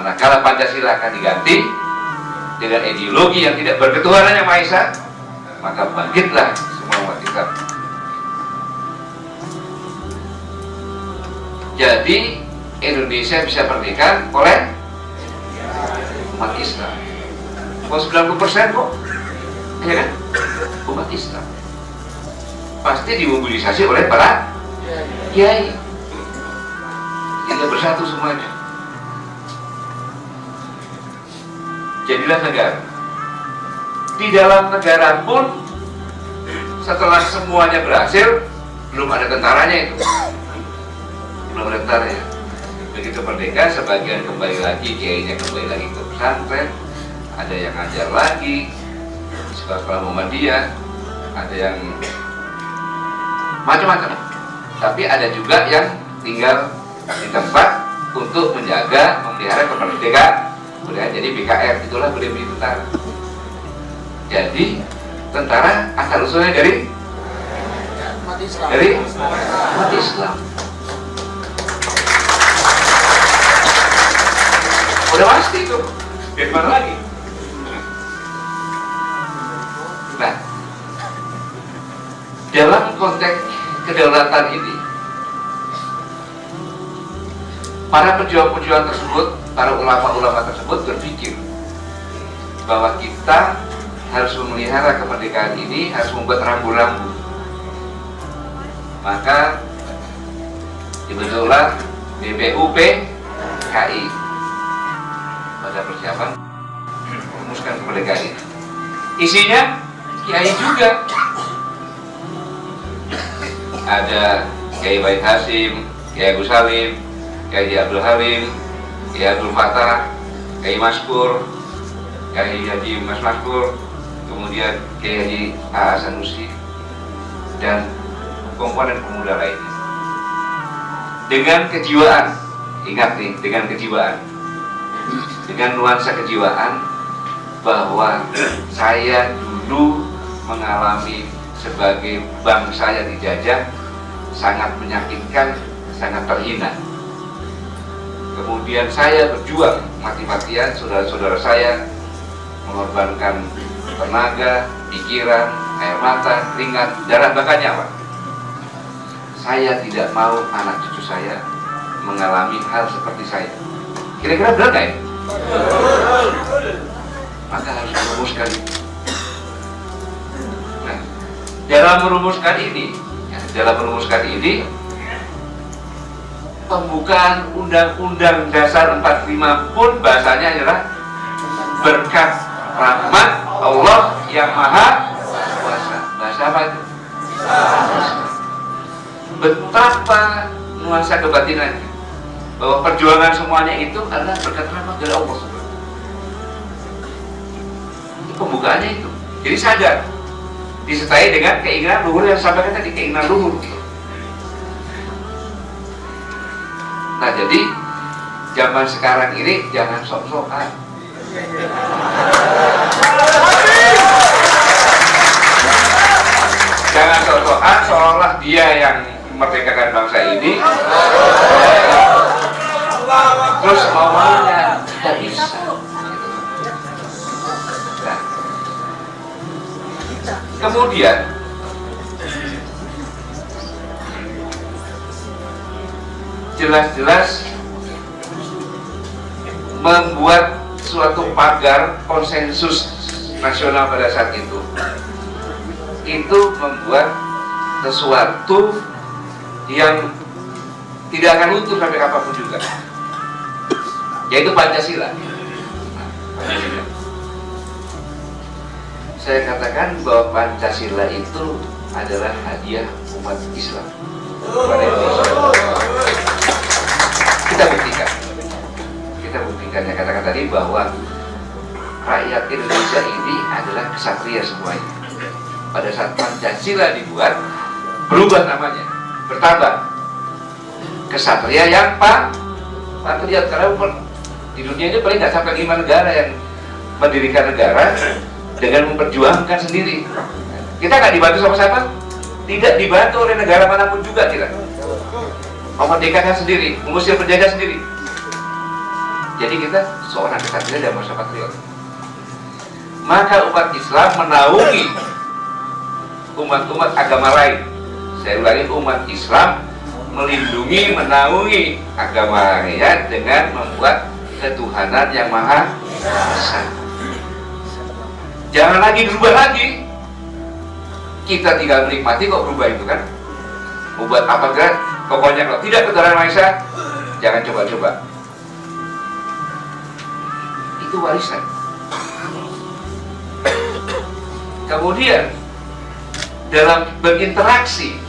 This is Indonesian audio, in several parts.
Nah, kalau Pancasila akan diganti dengan ideologi yang tidak berketuhanan yang Maha Esa, maka bangkitlah semua umat Islam. Jadi Indonesia bisa merdeka oleh umat Islam. Kok 90% kok, ya kan? Umat Islam. Pasti dimobilisasi oleh para kiai. Kita bersatu semuanya. Jadilah negara. Di dalam negara pun setelah semuanya berhasil, belum ada tentaranya itu. Belum ada tentaranya. Begitu merdeka, sebagian kembali lagi, kiainya kembali lagi ke pesantren, ada yang ngajar lagi di sekolah Muhammadiyah, ada yang macam-macam. Tapi ada juga yang tinggal di tempat untuk menjaga, memelihara kemerdekaan. Udah jadi BKR, itulah boleh menjadi tentara. Jadi tentara asal usulnya dari umat Islam. Dari umat Islam. Udah pasti itu. Dari mana lagi? Nah, dalam konteks kedaulatan ini, para pejuang-pejuang tersebut, para ulama-ulama tersebut berpikir bahwa kita harus memelihara kemerdekaan ini, harus membuat rambu-rambu. Maka dibentuklah BPUPKI pada persiapan merumuskan kemerdekaan ini. Isinya kiai juga. Ada Kiai Wahid Hasyim, Kiai Agus Salim, Kiai Abdul Halim, Kiai Abdul Fattah, Kiai Maskur, Kiai Haji Mas Maskur, kemudian Kiai Haji A. Sanusi, dan komponen pemuda lainnya. Dengan kejiwaan, ingat nih, dengan kejiwaan, dengan nuansa kejiwaan bahwa saya dulu mengalami sebagai bangsa yang dijajah, sangat menyakitkan, sangat terhina. Kemudian saya berjuang mati-matian, saudara-saudara saya mengorbankan tenaga, pikiran, air mata, keringat, darah, bahkan nyawa. Saya tidak mau anak cucu saya mengalami hal seperti saya. Kira-kira benar nggak ya? Maka harus merumuskan itu. Nah, dalam merumuskan ini, pembukaan Undang-Undang Dasar 45 pun bahasanya adalah berkat rahmat Allah yang Maha Kuasa. Bahasa apa itu? Betapa nuansa kebatinannya, bahwa perjuangan semuanya itu adalah berkat rahmat dari Allah. Itu pembukaannya itu. Jadi sadar, disertai dengan keinginan luhur yang sampaikan tadi, keinginan luhur. Nah, jadi zaman sekarang ini jangan sok-sokan. Jangan sok-sokan seolah dia yang memerdekakan bangsa ini. Terus maunya tidak bisa. Nah, kemudian jelas-jelas membuat suatu pagar konsensus nasional pada saat itu membuat sesuatu yang tidak akan luntur sampai kapanpun juga, yaitu Pancasila. Saya katakan bahwa Pancasila itu adalah hadiah umat Islam kepada Indonesia. Kita buktikannya, katakan tadi bahwa rakyat Indonesia ini adalah kesatria semuanya. Pada saat Pancasila dibuat, berubah namanya, bertambah kesatria yang patriot. Karena di dunia ini paling nggak sampai 5 negara yang mendirikan negara dengan memperjuangkan sendiri. Kita nggak dibantu sama siapa? Tidak dibantu oleh negara manapun juga, tidak. Memerdekakan sendiri, mengusir penjajah sendiri. Jadi kita seorang kesatria dan manusia patriot. Maka umat Islam menaungi umat-umat agama lain. Saya ulangi, umat Islam melindungi, menaungi agama lainnya dengan membuat ketuhanan yang maha esa. Jangan lagi berubah lagi. Kita tinggal menikmati kok berubah itu kan. Membuat apa kan? Pokoknya kalau tidak ketuhanan maha esa, jangan coba-coba. Itu warisan. Kemudian dalam berinteraksi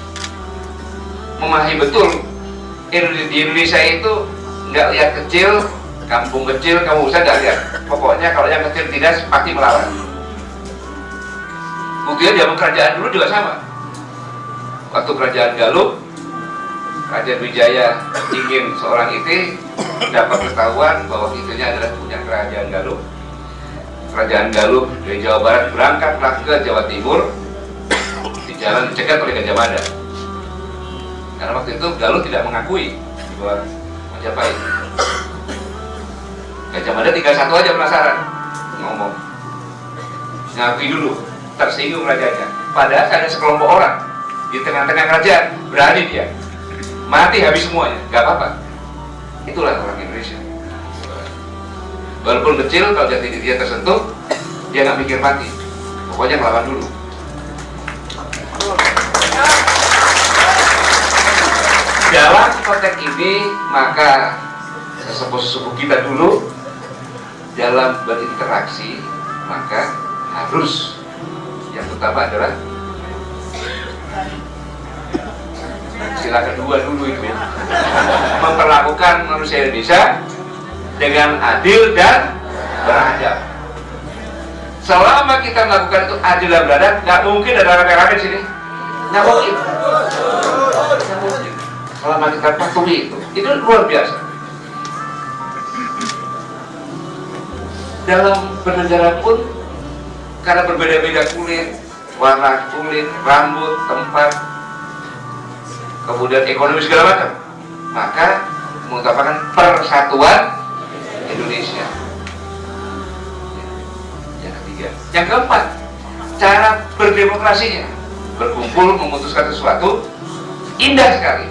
memahami betul di Indonesia itu nggak lihat kecil, kampung kecil, kamu usah nggak lihat. Pokoknya kalau yang kecil tidak pasti melawan. Buktinya zaman kerajaan dulu juga sama. Waktu kerajaan Galuh, Raja Wijaya ingin seorang itu dapat ketahuan bahwa itunya adalah punya kerajaan Galuh. Kerajaan Galuh dari Jawa Barat berangkatlah ke Jawa Timur, di jalan dicegat oleh Gajah Mada. Karena waktu itu Galuh tidak mengakui bahwa Majapahit. Gajah Mada tinggal satu aja penasaran, ngomong, ngakui dulu, tersinggung rajanya. Padahal ada sekelompok orang di tengah-tengah kerajaan, berani dia, mati habis semuanya, gak apa-apa. Itulah orang Indonesia. Walaupun kecil, kalau jati diri dia tersentuh, dia nggak mikir mati, pokoknya melawan dulu. Dalam konteks ini, maka sesepuh-sesepuh kita dulu dalam berinteraksi, maka harus yang pertama adalah sila kedua dulu itu, memperlakukan manusia Indonesia dengan adil dan beradab. Selama kita melakukan itu adil dan beradab, nggak mungkin ada rame-rame di sini. Nggak mungkin. Nggak mungkin. Selama kita patuhi itu luar biasa. Dalam bernegara pun, karena berbeda-beda kulit, warna kulit, rambut, tempat, kemudian ekonomi segala macam, maka mengutamakan persatuan Indonesia. Yang ketiga, yang keempat, cara berdemokrasinya, berkumpul memutuskan sesuatu, indah sekali,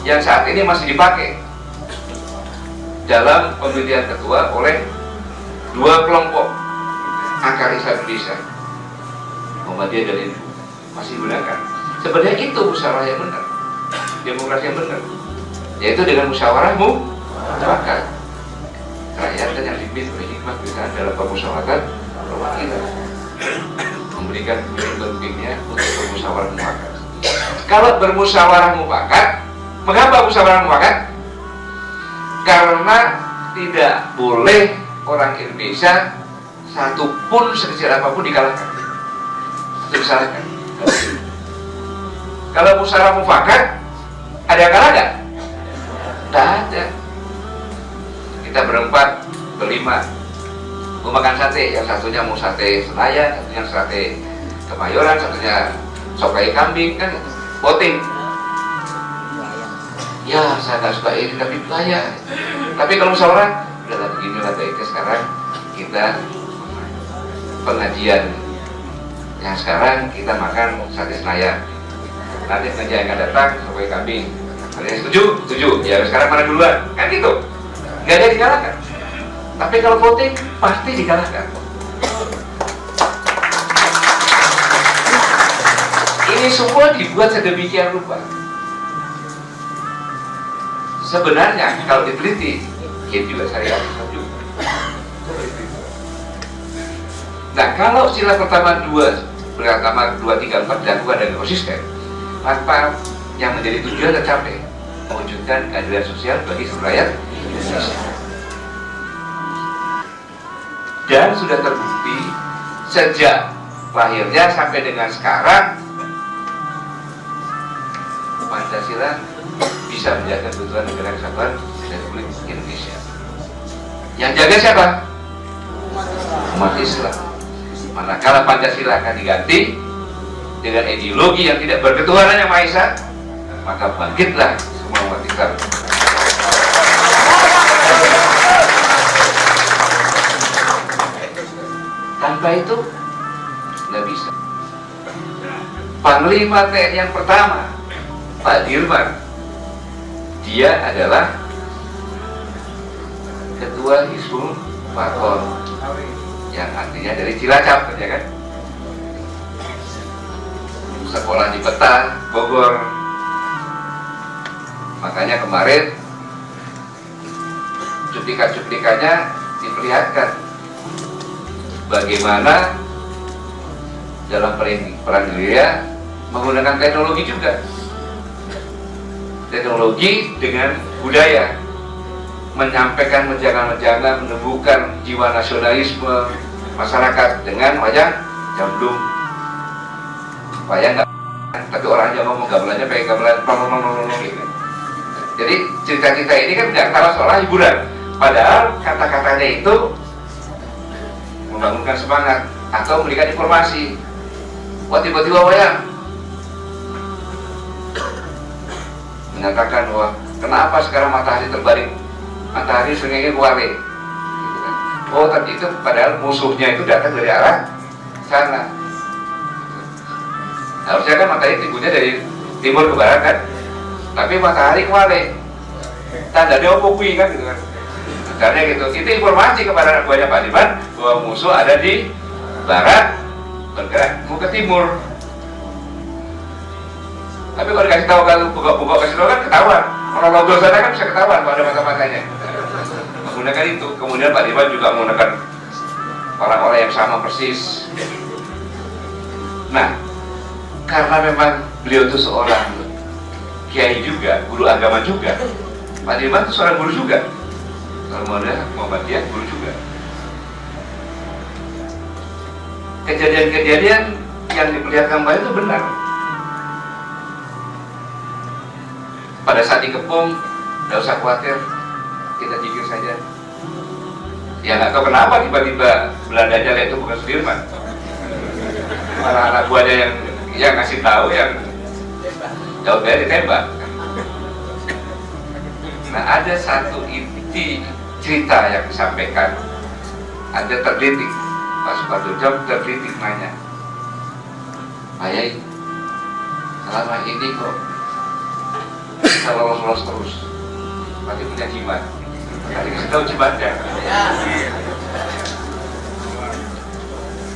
yang saat ini masih dipakai dalam pemilihan ketua oleh dua kelompok akar Islam Indonesia, Muhammadiyah dan NU, masih digunakan. Sebenarnya itu musyawarah yang benar, demokrasi yang benar, yaitu dengan musyawarah mufakat. Rakyat dan yang dipimpin oleh hikmah kebijakan dalam permusyawaratan perwakilan, memberikan pemimpinnya untuk bermusyawarah mufakat. Kalau bermusyawarah mufakat, mengapa musyawarah mufakat? Karena tidak boleh orang Indonesia satupun sekecil apapun dikalahkan atau disalahkan. Kalau musyawarah mufakat, ada yang kalah nggak? Tak ada. Kita berempat, berlima mau makan sate, yang satunya mau sate Senayan, satunya sate Kemayoran, satunya sop kayak kambing, kan voting. Ya, saya nggak suka ini, tapi bayar. Tapi kalau musyawarah, udah begini lah baiknya sekarang kita pengajian. Yang sekarang kita makan sate Senayan. Nanti pengajian yang akan datang sop kayak kambing. Kalian setuju? Setuju. Ya sekarang mana duluan? Kan gitu. Gak ada dikalahkan. Tapi kalau voting pasti dikalahkan. Ini semua dibuat sedemikian rupa. Sebenarnya kalau diteliti, ya juga syariat Islam juga. Nah, kalau sila pertama 2, 3, 4 dilakukan dan konsisten, maka yang menjadi tujuan tercapai, mewujudkan keadilan sosial bagi seluruh rakyat Indonesia. Dan sudah terbukti sejak lahirnya sampai dengan sekarang, Pancasila bisa menjaga keutuhan negara kesatuan Republik Indonesia. Yang jaga siapa? Umat Islam. Manakala Pancasila akan diganti dengan ideologi yang tidak berketuhanan yang Maha Esa, maka bangkitlah semua umat Islam. Tanpa itu nggak bisa. Panglima TNI yang pertama, Pak Dirman, dia adalah Ketua Hizbul Waton, yang artinya dari Cilacap, ya kan? Sekolah di Peta, Bogor. Makanya kemarin cuplikan-cuplikannya diperlihatkan bagaimana dalam perang gerilya menggunakan teknologi juga, teknologi dengan budaya, menyampaikan menjangan-menjangan, menemukan jiwa nasionalisme masyarakat dengan wayang jamblung, wayang nggak, tapi orangnya ngomong gamelannya pakai gamelan gitu. Jadi cerita-cerita ini kan nggak kalah seolah hiburan, padahal kata-katanya itu membangunkan semangat atau memberikan informasi. Wah, tiba-tiba wayang menyatakan bahwa kenapa sekarang matahari terbalik, matahari seringnya kuali gitu kan. Oh, tapi itu padahal musuhnya itu datang dari arah sana. Harusnya kan matahari timbulnya dari timur ke barat kan, tapi matahari kuali, tandanya opukui kan gitu kan. Karena gitu, itu informasi kepada anak buahnya Pak Dirman bahwa musuh ada di barat, bergerak mau ke timur. Tapi kalau dikasih tahu, kalau buka kasih tahu kan ketahuan. Kalau logo sana kan bisa ketahuan kalau ada mata-matanya. Menggunakan itu. Kemudian Pak Dirman juga menggunakan orang-orang yang sama persis. Nah, karena memang beliau itu seorang kiai juga, guru agama juga. Pak Dirman itu seorang guru juga. Kalau Muhammadiyah guru juga. Kejadian-kejadian yang diperlihatkan Pak itu benar. Pada saat dikepung, tidak usah khawatir, kita zikir saja. Ya nggak tahu kenapa tiba-tiba Belandanya lihat itu bukan Sudirman, malah anak buahnya yang ngasih tahu, yang jawabnya ditembak. Nah, ada satu inti cerita yang disampaikan, ada tergelitik. Pak Supardo tergelitik nanya, Pak Yai, selama ini kok bisa lolos terus, berarti punya jimat. Tadi kasih tahu jimatnya.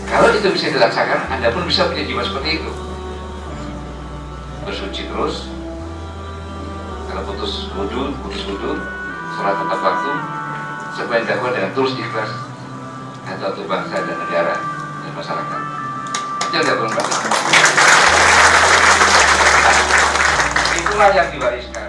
Kalau itu bisa dilaksanakan, Anda pun bisa punya jimat seperti itu. Bersuci terus, kalau putus wudhu, sholat tepat waktu, sebaik dakwah dengan terus ikhlas untuk bangsa dan negara dan masyarakat. Jaga berbahagia. Itulah yang diwariskan.